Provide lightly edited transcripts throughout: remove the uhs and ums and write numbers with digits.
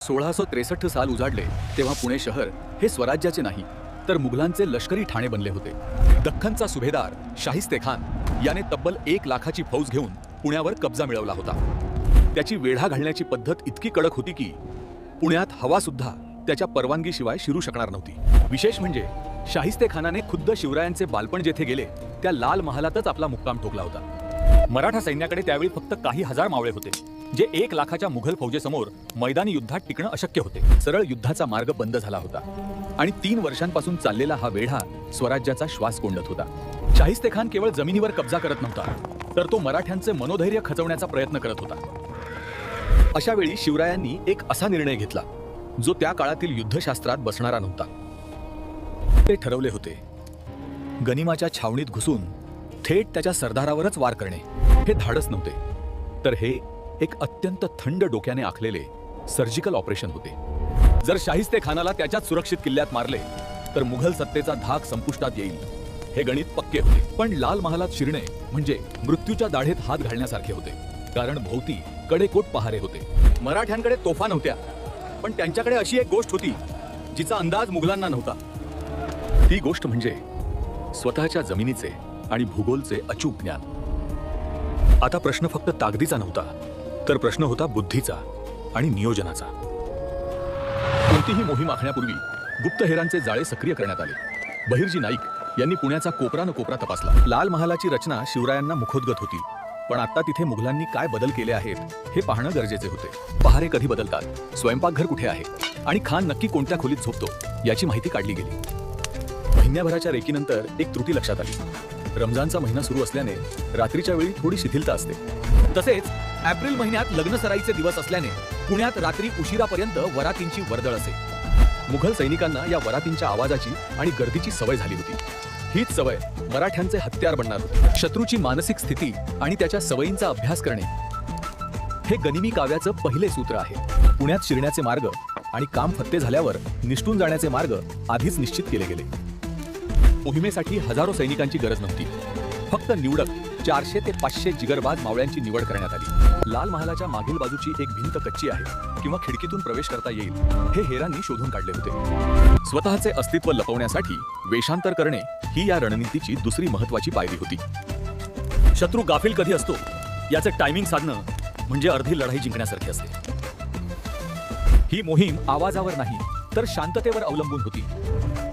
1663 साल उजाडले तेव्हा पुणे शहर हे स्वराज्याचे नाही तर मुघलांचे लष्करी ठाणे बनले होते। दख्खनचा सुभेदार शाहिस्तेखान याने तब्बल 1 लाखाची फौज घेऊन पुण्यावर कब्जा मिळवला होता। त्याची वेढा घालण्याची पद्धत इतकी कडक होती की पुण्यात हवा सुद्धा त्याच्या परवानगीशिवाय शिरू शकणार नव्हती। विशेष म्हणजे शाहिस्तेखानाने खुद्द शिवरायांचे बालपण जेथे गेले त्या लाल महालातच आपला मुक्काम ठोकला होता। मराठा सैन्याकडे त्यावेळी फक्त काही हजार मावळे होते जे 1 लाखाच्या मुघल फौजेसमोर मैदानी युद्धात टिकणं अशक्य होते। सरळ युद्धाचा मार्ग बंद झाला होता आणि 3 वर्षांपासून चाललेला हा वेढा स्वराज्याचा श्वास कोंडत होता। शाहिस्तेखान केवळ जमिनीवर कब्जा करत नव्हता तर तो मराठ्यांचे मनोधैर्य खचवण्याचा प्रयत्न करत होता। अशा वेळी शिवरायांनी एक असा निर्णय घेतला जो त्या काळातील युद्धशास्त्रात बसणारा नव्हता। ते ठरवले होते गनिमाच्या छावणीत घुसून थेट त्याच्या सरदारावरच वार करणे। हे धाडस नव्हते तर हे एक अत्यंत थंड डोक्याने आखलेले सर्जिकल ऑपरेशन होते। जर शाहिस्तेखानाला त्याच्याच सुरक्षित किल्ल्यात मारले तर मुघल सत्तेचा धाक संपुष्टात येईल हे गणित पक्के होते। पण लाल महालात शिरणे म्हणजे मृत्यूच्या दाढेत हात घालण्यासारखे होते, कारण भोवती कडेकोट पहारे होते। मराठ्यांकडे तोफा नव्हत्या पण त्यांच्याकडे अशी एक गोष्ट होती जिचा अंदाज मुघलांना नव्हता। ती गोष्ट म्हणजे स्वतःच्या जमिनीचे आणि भूगोलचे अचूक ज्ञान। आता प्रश्न फक्त ताकदीचा नव्हता तर प्रश्न होता बुद्धीचा आणि नियोजनाचा। कोणतीही मोहीम आखण्यापूर्वी गुप्तहेरांचे जाळे सक्रिय करण्यात आले। बहिर्जी नाईक यांनी पुण्याचा कोपरा न कोपरा तपासला। लाल महालाची रचना शिवरायांना मुखोद्गत होती, पण आता तिथे मुघलांनी काय बदल केले आहेत हे पाहणं गरजेचे होते। पहारे कधी बदलतात, स्वयंपाकघर कुठे आहे आणि खान नक्की कोणत्या खोलीत झोपतो याची माहिती काढली गेली। महिन्याभराच्या रेकीनंतर एक त्रुटी लक्षात आली। रमजानचा महिना सुरू असल्याने रात्रीच्या वेळी थोडी शिथिलता असते। तसेच एप्रिल महिन्यात लग्नसराईचे दिवस असल्याने पुण्यात रात्री उशिरापर्यंत वरातींची वर्दळ असे। मुघल सैनिकांना या वरातींच्या आवाजाची आणि गर्दीची सवय झाली होती। हीच सवय मराठ्यांचे हत्यार बनणार होती। शत्रूची मानसिक स्थिती आणि त्याच्या सवयींचा अभ्यास करणे हे गनिमी काव्याचं पहिले सूत्र आहे। पुण्यात शिरण्याचे मार्ग आणि काम फत्ते झाल्यावर निष्ठून जाण्याचे मार्ग आधीच निश्चित केले गेले। मोहिमेसाठी हजारो सैनिकांची गरज नव्हती, फक्त निवडक 400 ते 500 जिगरबाज मावळ्यांची निवड करण्यात आली। लाल महालाच्या मागील बाजूची एक भिंत कच्ची आहे किंवा खिडकीतून प्रवेश करता येईल हे हेरांनी शोधून काढले होते। स्वतःचे अस्तित्व लपवण्यासाठी वेषांतर करणे ही या रणनीतीची दुसरी महत्त्वाची पायरी होती। शत्रू गाफील कधी असतो याचे टायमिंग साधणं म्हणजे अर्धी लढाई जिंकण्यासारखी असते। ही मोहीम आवाजावर नाही तर शांततेवर अवलंबून होती।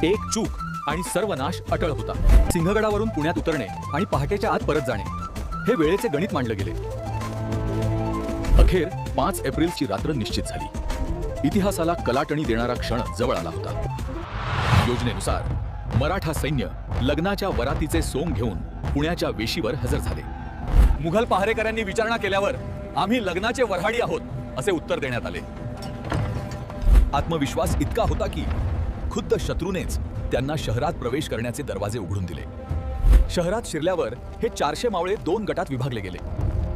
एक चूक आणि सर्वनाश अटळ होता। सिंहगडावरून पुण्यात उतरणे आणि पहाटेच्या आत परत जाणे हे वेळेचे गणित मांडले गेले। अखेर 5 एप्रिलची रात्र निश्चित झाली। इतिहासाला कलाटणी देणारा क्षण जवळ आला होता। योजनेनुसार मराठा सैन्य लग्नाच्या वरातीचे सोंग घेऊन पुण्याच्या वेशीवर हजर झाले। मुघल पहारेकऱ्यांनी विचारणा केल्यावर आम्ही लग्नाचे वऱ्हाडी आहोत असे उत्तर देण्यात आले। आत्मविश्वास इतका होता की खुद्द शत्रूनेच त्यांना शहरात प्रवेश करण्याचे दरवाजे उघडून दिले। शहरात शिरल्यावर हे 400 मावळे 2 गटात विभागले गेले।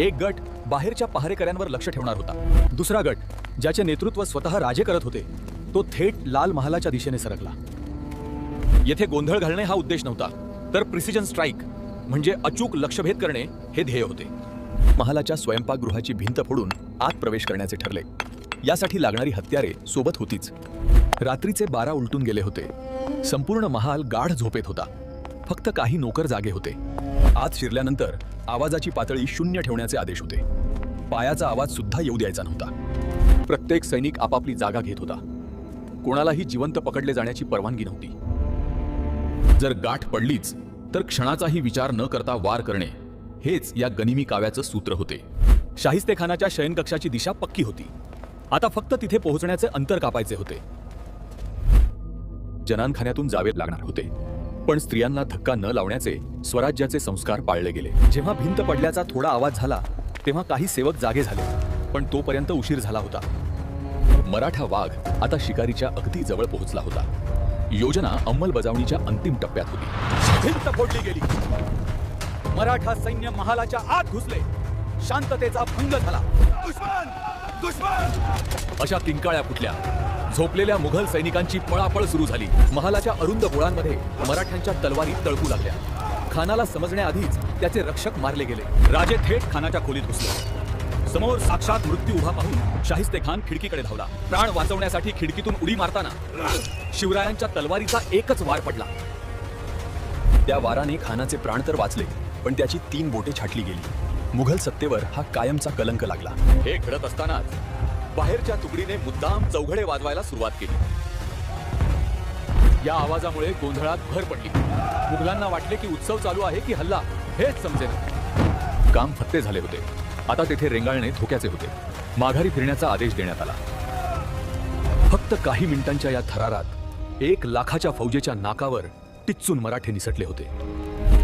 एक गट बाहेरच्या पहारेकऱ्यांवर लक्ष ठेवणार होता। दुसरा गट, ज्याचे नेतृत्व स्वतः राजे करत होते, तो थेट लाल महालाच्या दिशेने सरकला। येथे गोंधळ घालणे हा उद्देश नव्हता तर प्रिसिजन स्ट्राईक म्हणजे अचूक लक्ष्यभेद करणे हे ध्येय होते। महालाच्या स्वयंपाकगृहाची भिंत फोडून आत प्रवेश करण्याचे ठरले। यासाठी लागणारी हत्यारे सोबत होतीच। रात्रीचे 12 उलटून गेले होते। संपूर्ण महाल गाढ झोपेत होता। फक्त काही नोकर जागे होते। आत शिरल्यानंतर आवाजाची पातळी 0 ठेवण्याचे आदेश होते। पायाचा आवाज सुद्धा येऊ द्यायचा नव्हता। प्रत्येक सैनिक आपापली जागा घेत होता। कोणालाही जिवंत पकडले जाण्याची परवानगी नव्हती। जर गाठ पडलीच तर क्षणाचाही विचार न करता वार करणे हेच या गनिमी काव्याचं सूत्र होते। शाहिस्तेखानाच्या शयनकक्षाची दिशा पक्की होती। आता फक्त तिथे पोहोचण्याचे अंतर कापायचे होते। जनानखान्यातून जावे लागणार होते, पण स्त्रियांना धक्का न लावण्याचे स्वराज्याचे संस्कार पाळले गेले। जेव्हा भिंत पडल्याचा थोडा आवाज झाला तेव्हा काही सेवक जागे झाले, पण तोपर्यंत उशीर झाला होता। मराठा वाघ आता शिकारीच्या अगदी जवळ पोहोचला होता। योजना अंमलबजावणीच्या अंतिम टप्प्यात होती। भिंत फोडली गेली। मराठा सैन्य महालाच्या आत घुसले। शांततेचा भंग झाला। दुश्मन! दुश्मन! अशा किंकाळ्या फुटल्या। झोपलेल्या मुघल सैनिकांची पळापळ सुरू झाली। महालाच्या अरुंद बोळांमध्ये मराठ्यांच्या तलवारी तळपू लागल्या। खानाला समजण्याआधीच त्याचे रक्षक मारले गेले। राजे थेट खानाच्या खोलीत घुसले। समोर साक्षात मृत्यू उभा पाहून शाहिस्ते खान खिडकीकडे धावला. प्राण वाचवण्यासाठी खिडकीतून उडी मारताना शिवरायांच्या तलवारीचा एकच वार पडला. त्या वाराने खानाचे प्राण तर वाचले, पण त्याची 3 बोटे छाटली गेली. मुघल सत्तेवर हा कायमचा कलंक लागला. हे घडत असतानाच बाहेरच्या तुकडीने मुद्दाम चौघडे वाजवायला सुरुवात केली. या आवाजामुळे गोंधळात भर पडली. मुघलांना वाटले की उत्सव चालू आहे की हल्ला हेच समजेना. काम फत्ते झाले होते. आता तेथे रेंगाळणे धोक्याचे होते. माघारी फिरण्याचा आदेश देण्यात आला. फक्त काही मिनिटांच्या या थरारात 1 लाखाच्या फौजेच्या नाकावर टिच्चून मराठे निसटले होते.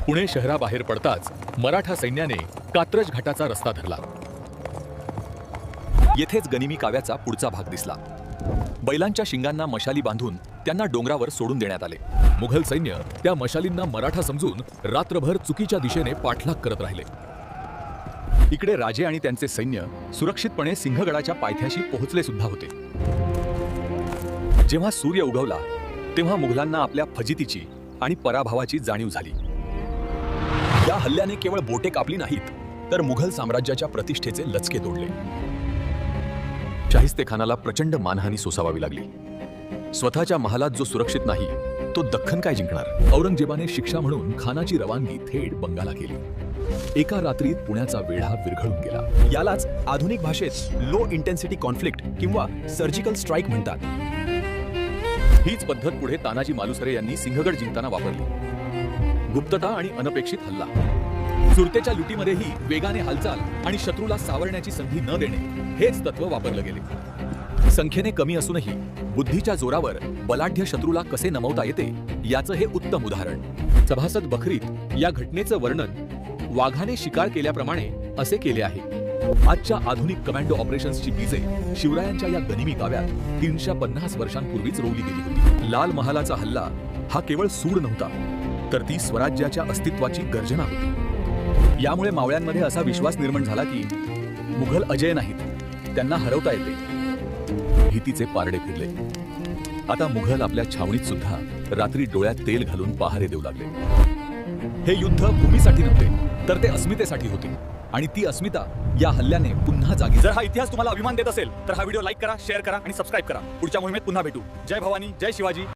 पुणे शहराबाहेर पडताच मराठा सैन्याने कात्रज घाटाचा रस्ता धरला. येथेच गनिमी काव्याचा पुढचा भाग दिसला. बैलांच्या शिंगांना मशाली बांधून त्यांना डोंगरावर सोडून देण्यात आले. मुघल सैन्य त्या मशालींना मराठा समजून रात्रभर चुकीच्या दिशेने पाठलाग करत राहिले. इकडे राजे आणि त्यांचे सैन्य सुरक्षितपणे सिंहगडाच्या पायथ्याशी पोहोचले सुद्धा होते. जेव्हा सूर्य उगवला तेव्हा मुघलांना आपल्या फजितीची आणि पराभवाची जाणीव झाली. या हल्ल्याने केवळ बोटे कापली नाहीत, तर मुघल साम्राज्याच्या प्रतिष्ठेचे लचके तोडले. शाहिस्ते खानाला प्रचंड मानहानी सोसावावी लागली. स्वतःच्या महालात जो सुरक्षित नाही, तो दख्खन काय जिंकणार? औरंगजेबाने शिक्षा म्हणून खानाची रवानगी थेट बंगाला केली. एका रात्रीत पुण्याचा वेढा विरघळून गेला. यालाच आधुनिक भाषेत लो इंटेन्सिटी कॉन्फ्लिक्ट किंवा सर्जिकल स्ट्राईक म्हणतात. हीच पद्धत पुढे तानाजी मालुसरे यांनी सिंहगड जिंकताना वापरली. गुप्तता आणि अनपेक्षित हल्ला. सुरतेच्या लुटीमध्येही वेगाने हालचाल आणि शत्रूला सावरण्याची संधी न देणे हेच तत्व वापरलं गेले. संख्येने कमी असूनही बुद्धीच्या जोरावर बलाढ्य शत्रूला कसे नमवता येते याचं हे उत्तम उदाहरण. सभासद बखरीत या घटनेचं वर्णन वाघाने शिकार केल्याप्रमाणे असे केले आहे. आजच्या आधुनिक कमांडो ऑपरेशन्सची बीजे शिवरायांच्या या गनिमी काव्यात 350 वर्षांपूर्वीच रोवली गेली होती. लाल महालाचा हल्ला हा केवळ सूड नव्हता, तर ती स्वराज्याच्या अस्तित्वाची गर्जना होती. यामुळे मावळ्यांमध्ये असा विश्वास निर्माण झाला की मुघल अजय नाहीत, त्यांना हरवता येते. भीतीचे पारडे फिरले. आता मुघल आपल्या छावणीत सुद्धा रात्री डोळ्यात तेल घालून पहारे देऊ लागले. हे युद्ध भूमीसाठी नव्हते, तर ते अस्मितेसाठी होते. आणि ती अस्मिता या हल्ल्याने पुन्हा जागी. जर हा इतिहास तुम्हाला अभिमान देत असेल तर हा व्हिडिओ लाईक करा, शेअर करा आणि सबस्क्राईब करा. पुढच्या मोहिमेत पुन्हा भेटू. जय भवानी, जय शिवाजी.